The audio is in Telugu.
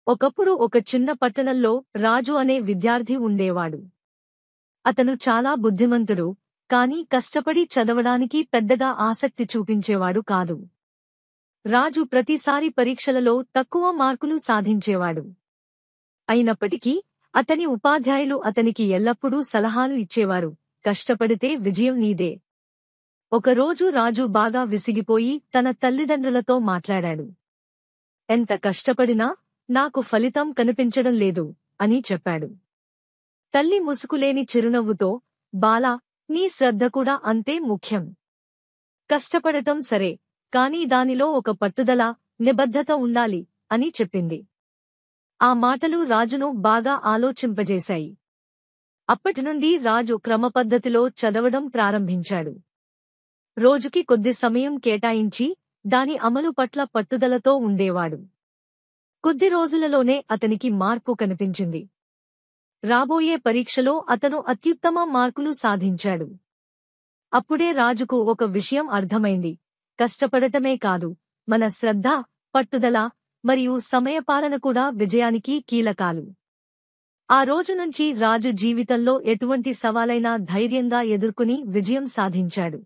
ఒకప్పుడు ఒక చిన్న పట్టణంలో రాజు అనే విద్యార్థి ఉండేవాడు. అతను చాలా బుద్ధిమంతుడు, కానీ కష్టపడి చదవడానికి పెద్దగా ఆసక్తి చూపించేవాడు కాదు. రాజు ప్రతిసారి పరీక్షలలో తక్కువ మార్కులు సాధించేవాడు. అయినప్పటికీ అతని ఉపాధ్యాయులు అతనికి ఎల్లప్పుడూ సలహాలు ఇచ్చేవారు, కష్టపడితే విజయం నీదే. ఒకరోజు రాజు బాగా విసిగిపోయి తన తల్లిదండ్రులతో మాట్లాడాడు. ఎంత కష్టపడినా నాకు ఫలితం కనిపించడం లేదు అని చెప్పాడు. తల్లి ముసుకులేని చిరునవ్వుతో, బాలా, నీ శ్రద్ధ కూడా అంతే ముఖ్యం. కష్టపడటం సరే, కానీ దానిలో ఒక పట్టుదల, నిబద్ధత ఉండాలి అని చెప్పింది. ఆ మాటలు రాజును బాగా ఆలోచింపజేశాయి. అప్పటినుండి రాజు క్రమపద్ధతిలో చదవడం ప్రారంభించాడు. రోజుకి కొద్ది సమయం కేటాయించి దాని అమలు పట్ల పట్టుదలతో ఉండేవాడు. కొద్ది రోజులలోనే అతనికి మార్పు కనిపించింది. రాబోయే పరీక్షలో అతను అత్యుత్తమ మార్కులు సాధించాడు. అప్పుడే రాజుకు ఒక విషయం అర్థమైంది: కష్టపడటమే కాదు, మన శ్రద్ధ, పట్టుదల మరియు సమయపాలన కూడా విజయానికి కీలకాలు. ఆ రోజు నుంచి రాజు జీవితంలో ఎటువంటి సవాలైనా ధైర్యంగా ఎదుర్కొని విజయం సాధించాడు.